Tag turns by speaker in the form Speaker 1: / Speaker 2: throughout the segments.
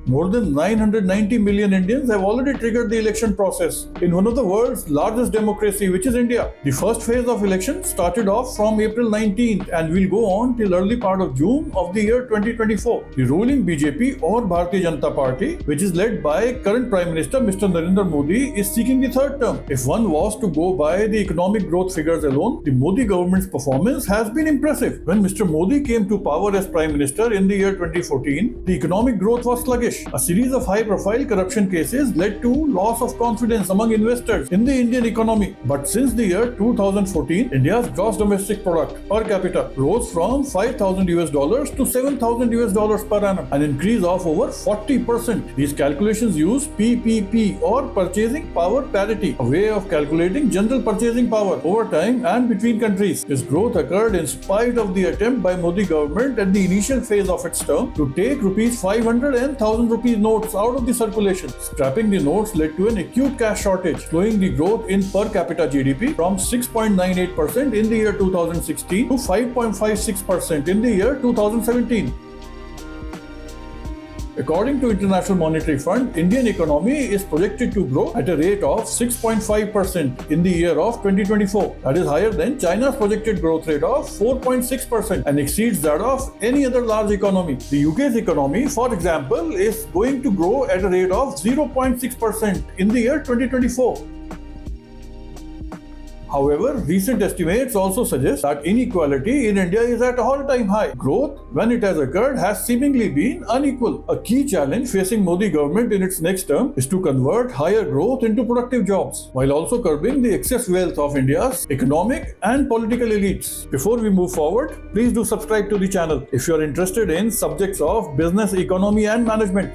Speaker 1: More than 990 million Indians have already triggered the election process in one of the world's largest democracy, which is India. The first phase of election started off from April 19th and will go on till early part of June of the year 2024. The ruling BJP or Bharatiya Janata Party, which is led by current Prime Minister Mr. Narendra Modi, is seeking the third term. If one was to go by the economic growth figures alone, the Modi government's performance has been impressive. When Mr. Modi came to power as Prime Minister in the year 2014, the economic growth was sluggish. A series of high-profile corruption cases led to loss of confidence among investors in the Indian economy. But since the year 2014, India's gross domestic product per capita rose from $5,000 to $7,000 per annum, an increase of over 40%. These calculations use PPP or purchasing power parity, a way of calculating general purchasing power over time and between countries. This growth occurred in spite of the attempt by Modi government at the initial phase of its term to take rupees 500 and 1000 rupees notes out of the circulation. Scrapping the notes led to an acute cash shortage, slowing the growth in per capita GDP from 6.98% in the year 2016 to 5.56% in the year 2017. According to International Monetary Fund, Indian economy is projected to grow at a rate of 6.5% in the year of 2024. That is higher than China's projected growth rate of 4.6% and exceeds that of any other large economy. The UK's economy, for example, is going to grow at a rate of 0.6% in the year 2024. However, recent estimates also suggest that inequality in India is at all-time high. Growth, when it has occurred, has seemingly been unequal. A key challenge facing Modi government in its next term is to convert higher growth into productive jobs, while also curbing the excess wealth of India's economic and political elites. Before we move forward, please do subscribe to the channel if you are interested in subjects of business, economy and management.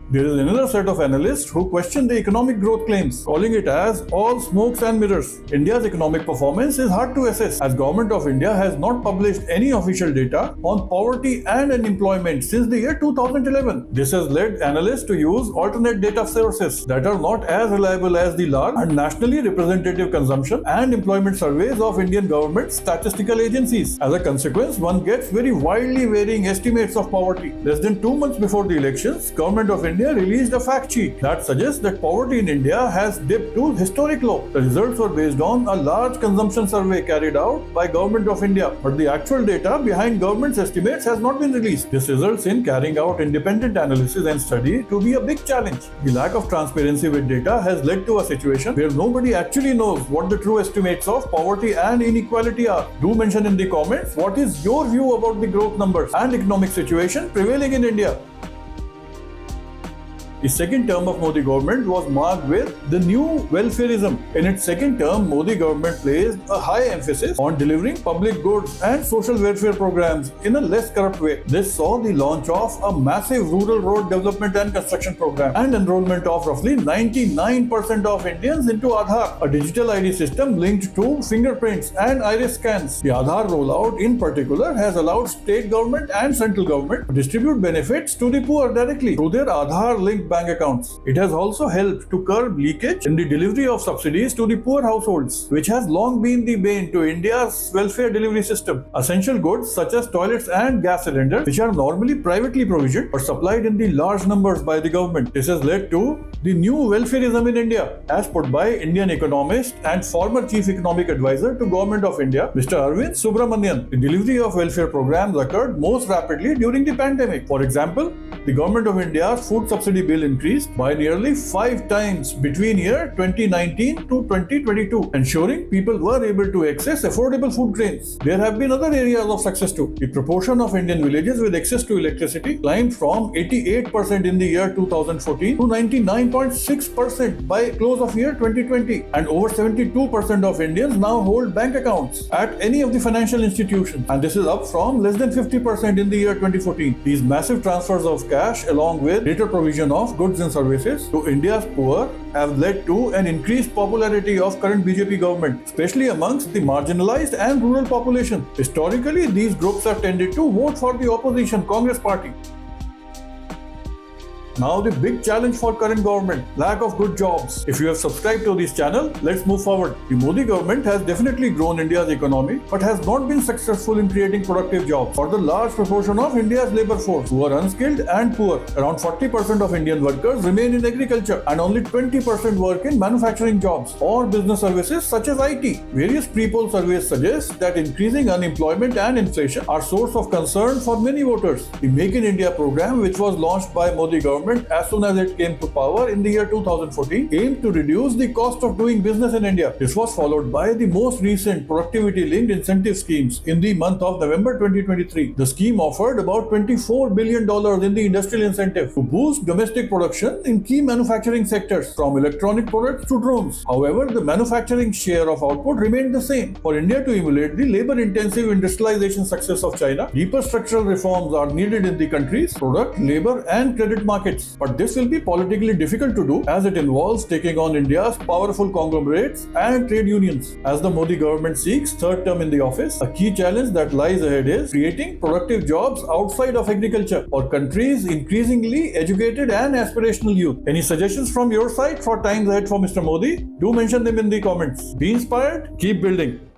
Speaker 1: There is another set of analysts who question the economic growth claims, calling it as all smokes and mirrors. India's economic performance is hard to assess, as Government of India has not published any official data on poverty and unemployment since the year 2011. This has led analysts to use alternate data sources that are not as reliable as the large and nationally representative consumption and employment surveys of Indian government statistical agencies. As a consequence, one gets very wildly varying estimates of poverty. Less than 2 months before the elections, Government of India released a fact sheet that suggests that poverty in India has dipped to historic low. The results were based on a large consumption survey carried out by Government of India, but the actual data behind government's estimates has not been released. This results in carrying out independent analysis and study to be a big challenge. The lack of transparency with data has led to a situation where nobody actually knows what the true estimates of poverty and inequality are. Do mention in the comments what is your view about the growth numbers and economic situation prevailing in India. The second term of Modi government was marked with the new welfarism. In its second term, Modi government placed a high emphasis on delivering public goods and social welfare programs in a less corrupt way. This saw the launch of a massive rural road development and construction program and enrollment of roughly 99% of Indians into Aadhaar, a digital ID system linked to fingerprints and iris scans. The Aadhaar rollout in particular has allowed state government and central government to distribute benefits to the poor directly through their Aadhaar linked bank accounts. It has also helped to curb leakage in the delivery of subsidies to the poor households, which has long been the bane to India's welfare delivery system. Essential goods such as toilets and gas cylinders, which are normally privately provisioned, are supplied in the large numbers by the government. This has led to the new welfarism in India, as put by Indian economist and former chief economic advisor to Government of India, Mr. Arvind Subramanian. The delivery of welfare programs occurred most rapidly during the pandemic. For example, the Government of India's food subsidy bill increased by nearly 5 times between year 2019 to 2022, ensuring people were able to access affordable food grains. There have been other areas of success too. The proportion of Indian villages with access to electricity climbed from 88% in the year 2014 to 99.6% by close of year 2020, and over 72% of Indians now hold bank accounts at any of the financial institutions, and this is up from less than 50% in the year 2014. These massive transfers of cash, along with greater provision of goods and services to India's poor, have led to an increased popularity of current BJP government, especially amongst the marginalized and rural population. Historically, these groups have tended to vote for the opposition Congress party. Now the big challenge for current government, lack of good jobs. If you have subscribed to this channel, let's move forward. The Modi government has definitely grown India's economy, but has not been successful in creating productive jobs for the large proportion of India's labor force who are unskilled and poor. Around 40% of Indian workers remain in agriculture and only 20% work in manufacturing jobs or business services such as IT. Various pre-poll surveys suggest that increasing unemployment and inflation are source of concern for many voters. The Make in India program, which was launched by Modi government as soon as it came to power in the year 2014, aimed to reduce the cost of doing business in India. This was followed by the most recent productivity-linked incentive schemes in the month of November 2023. The scheme offered about $24 billion in the industrial incentive to boost domestic production in key manufacturing sectors from electronic products to drones. However, the manufacturing share of output remained the same. For India to emulate the labor-intensive industrialization success of China, deeper structural reforms are needed in the country's product, labor and credit markets. But this will be politically difficult to do as it involves taking on India's powerful conglomerates and trade unions. As the Modi government seeks third term in the office, a key challenge that lies ahead is creating productive jobs outside of agriculture for countries increasingly educated and aspirational youth. Any suggestions from your side for times ahead for Mr. Modi? Do mention them in the comments. Be inspired, keep building.